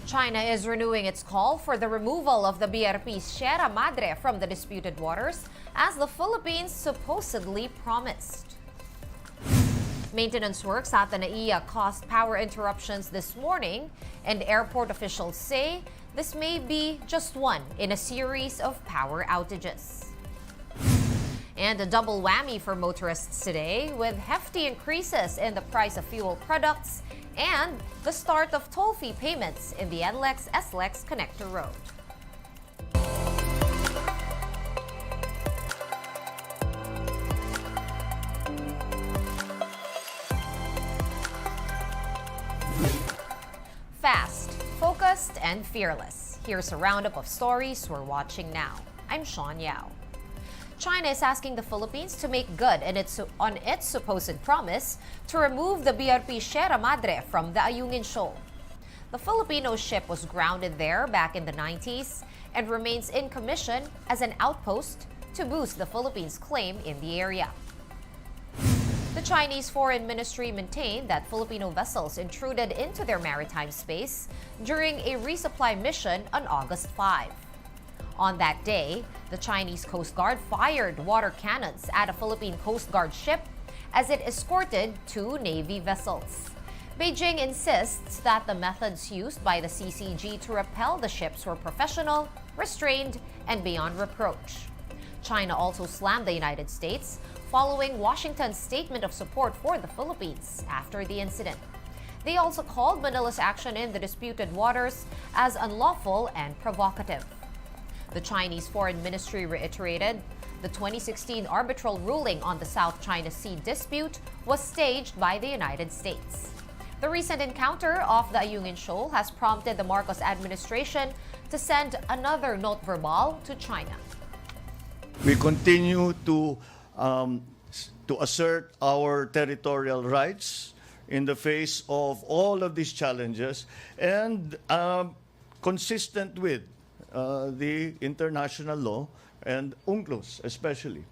China is renewing its call for the removal of the BRP Sierra Madre from the disputed waters, as the Philippines supposedly promised. Maintenance works at the NAIA caused power interruptions this morning, and airport officials say this may be just one in a series of power outages. And a double whammy for motorists today, with hefty increases in the price of fuel products and the start of toll fee payments in the NLEX-SLEX connector road. Fast, focused, and fearless. Here's a roundup of stories we're watching now. I'm Sean Yao. China is asking the Philippines to make good on its supposed promise to remove the BRP Sierra Madre from the Ayungin Shoal. The Filipino ship was grounded there back in the 90s and remains in commission as an outpost to boost the Philippines' claim in the area. The Chinese Foreign Ministry maintained that Filipino vessels intruded into their maritime space during a resupply mission on August 5. On that day, the Chinese Coast Guard fired water cannons at a Philippine Coast Guard ship as it escorted two Navy vessels. Beijing insists that the methods used by the CCG to repel the ships were professional, restrained, and beyond reproach. China also slammed the United States following Washington's statement of support for the Philippines after the incident. They also called Manila's action in the disputed waters as unlawful and provocative. The Chinese Foreign Ministry reiterated the 2016 arbitral ruling on the South China Sea dispute was staged by the United States. The recent encounter off the Ayungin Shoal has prompted the Marcos administration to send another note verbal to China. We continue to assert our territorial rights in the face of all of these challenges and consistent with the international law and UNCLOS especially.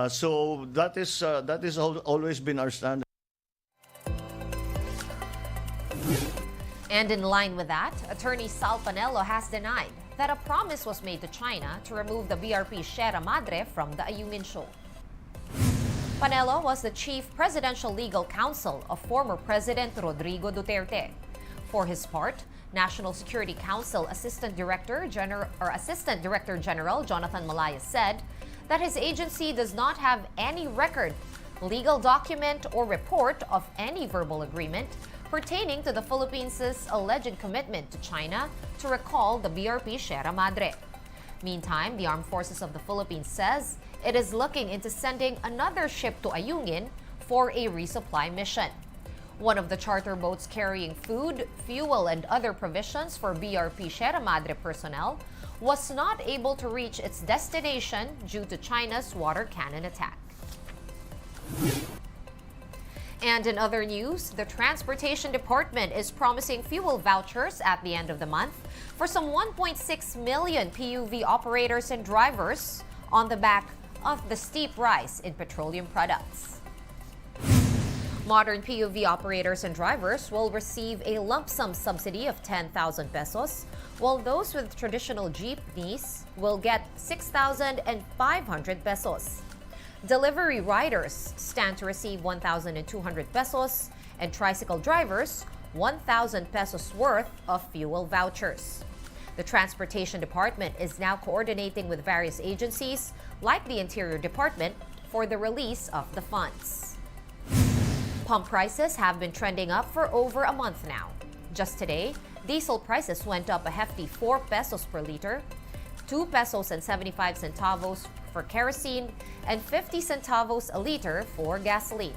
So that is always been our standard. And in line with that, attorney Sal Panelo has denied that a promise was made to China to remove the BRP Sierra Madre from the Ayungin Shoal. Panelo was the chief presidential legal counsel of former President Rodrigo Duterte. For his part, National Security Council Assistant Director General Jonathan Malaya said that his agency does not have any record, legal document, or report of any verbal agreement pertaining to the Philippines' alleged commitment to China to recall the BRP Sierra Madre. Meantime, the Armed Forces of the Philippines says it is looking into sending another ship to Ayungin for a resupply mission. One of the charter boats carrying food, fuel, and other provisions for BRP Sierra Madre personnel was not able to reach its destination due to China's water cannon attack. And in other news, the Transportation Department is promising fuel vouchers at the end of the month for some 1.6 million PUV operators and drivers on the back of the steep rise in petroleum products. Modern PUV operators and drivers will receive a lump sum subsidy of 10,000 pesos, while those with traditional jeepneys will get 6,500 pesos. Delivery riders stand to receive 1,200 pesos, and tricycle drivers 1,000 pesos worth of fuel vouchers. The Transportation Department is now coordinating with various agencies like the Interior Department for the release of the funds. Pump prices have been trending up for over a month now. Just today, diesel prices went up a hefty 4 pesos per liter, 2 pesos and 75 centavos for kerosene, and 50 centavos a liter for gasoline.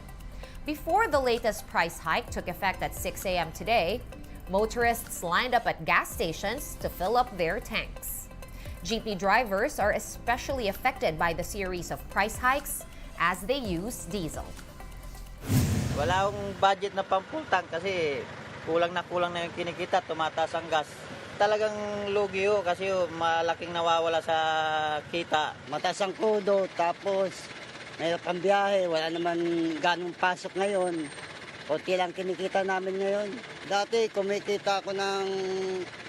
Before the latest price hike took effect at 6 a.m. today, motorists lined up at gas stations to fill up their tanks. Jeepney drivers are especially affected by the series of price hikes as they use diesel. Wala akong budget na pang full tank kasi kulang na yung kinikita, tumataas ang gas. Talagang lugi kasi malaking nawawala sa kita. Mataas ang kudo, tapos mahirap ang biyahe, wala naman ganong pasok ngayon. Konti lang kinikita namin ngayon. Dati kumikita ako ng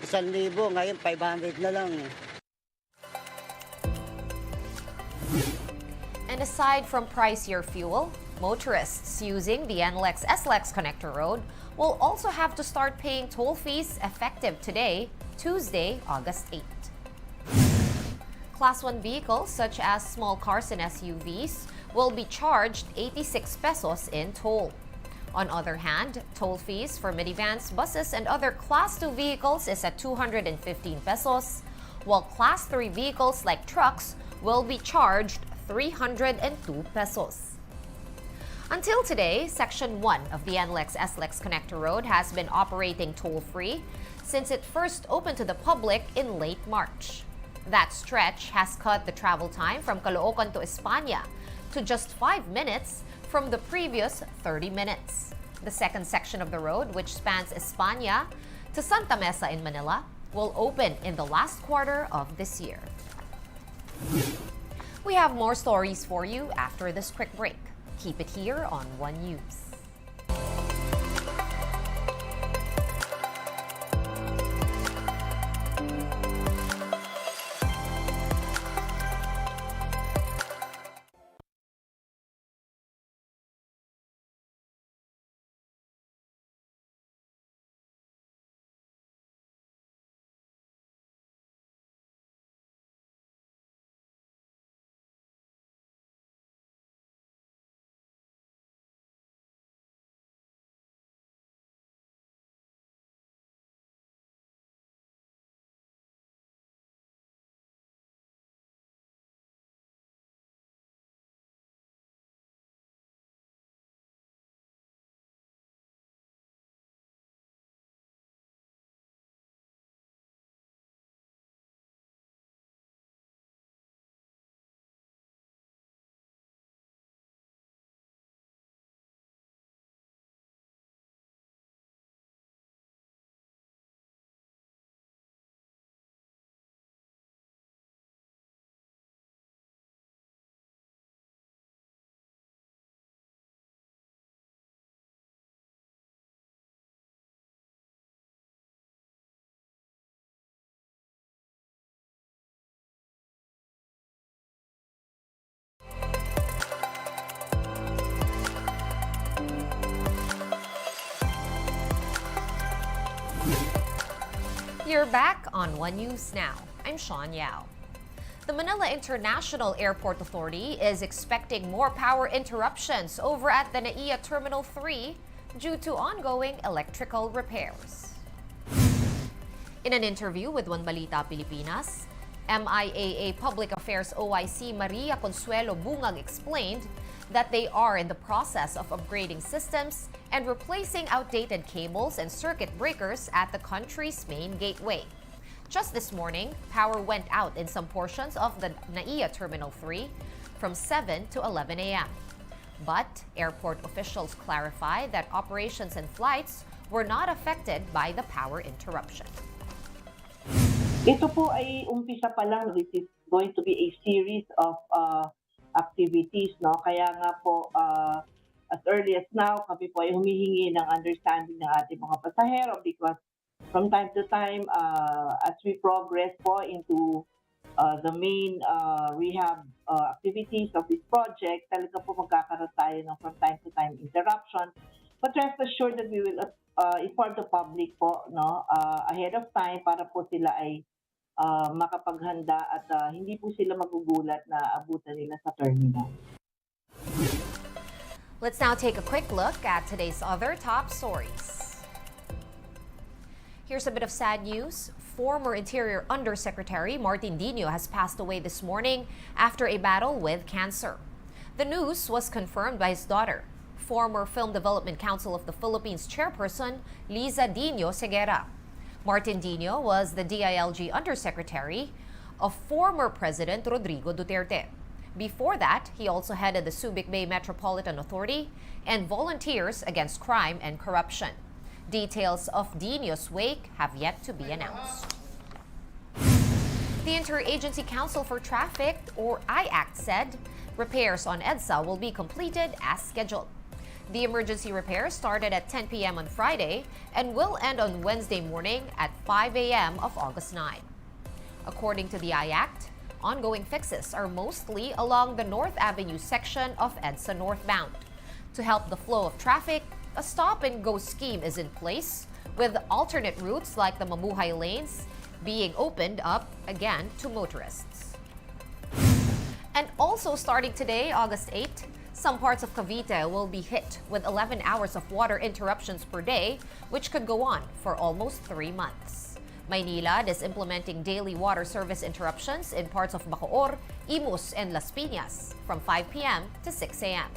1,000, ngayon 500 na lang. And aside from pricier fuel, motorists using the NLEX-SLEX connector road will also have to start paying toll fees effective today, Tuesday, August 8. Class 1 vehicles such as small cars and SUVs will be charged 86 pesos in toll. On other hand, toll fees for minivans, buses, and other Class 2 vehicles is at 215 pesos, while Class 3 vehicles like trucks will be charged 302 pesos. Until today, Section 1 of the NLEX-SLEX connector road has been operating toll-free since it first opened to the public in late March. That stretch has cut the travel time from Caloocan to España to just 5 minutes from the previous 30 minutes. The second section of the road, which spans España to Santa Mesa in Manila, will open in the last quarter of this year. We have more stories for you after this quick break. Keep it here on One News. You're back on One News Now. I'm Sean Yao. The Manila International Airport Authority is expecting more power interruptions over at the NAIA Terminal 3 due to ongoing electrical repairs. In an interview with One Balita Pilipinas, MIAA Public Affairs OIC Maria Consuelo Bungag explained that they are in the process of upgrading systems and replacing outdated cables and circuit breakers at the country's main gateway. Just this morning, power went out in some portions of the NAIA Terminal 3 from 7 to 11 a.m. But airport officials clarified that operations and flights were not affected by the power interruption. Ito po ay umpisa pa lang. This is going to be a series of activities, no? Kaya nga po, as early as now, kami po ay humihingi ng understanding ng ating mga pasahero because from time to time, as we progress po into the main rehab activities of this project, talaga po magkakaroon tayo ng from time to time interruption. But rest assured that we will inform the public po, no, ahead of time para po sila ay makapaghanda at hindi po sila magugulat na abutan nila sa terminal. Let's now take a quick look at today's other top stories. Here's a bit of sad news. Former Interior Undersecretary Martin Dino has passed away this morning after a battle with cancer. The news was confirmed by his daughter, former Film Development Council of the Philippines chairperson Liza Dino Ceguera. Martin Dino was the DILG Undersecretary of former President Rodrigo Duterte. Before that, he also headed the Subic Bay Metropolitan Authority and Volunteers Against Crime and Corruption. Details of Dino's wake have yet to be announced. The Interagency Council for Traffic, or IACT, said repairs on EDSA will be completed as scheduled. The emergency repair started at 10 p.m. on Friday and will end on Wednesday morning at 5 a.m. of August 9. According to the IACT, ongoing fixes are mostly along the North Avenue section of EDSA northbound. To help the flow of traffic, a stop-and-go scheme is in place, with alternate routes like the Mabuhay lanes being opened up again to motorists. And also starting today, August 8, some parts of Cavite will be hit with 11 hours of water interruptions per day, which could go on for almost 3 months. Maynilad is implementing daily water service interruptions in parts of Bacoor, Imus, and Las Piñas from 5 p.m. to 6 a.m.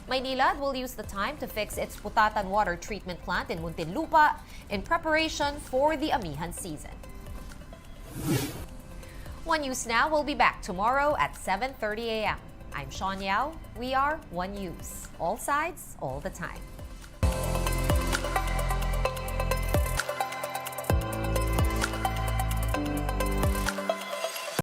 Maynilad will use the time to fix its Putatan water treatment plant in Muntinlupa in preparation for the amihan season. One News Now will be back tomorrow at 7:30 a.m. I'm Sean Yao. We are One News. All sides, all the time.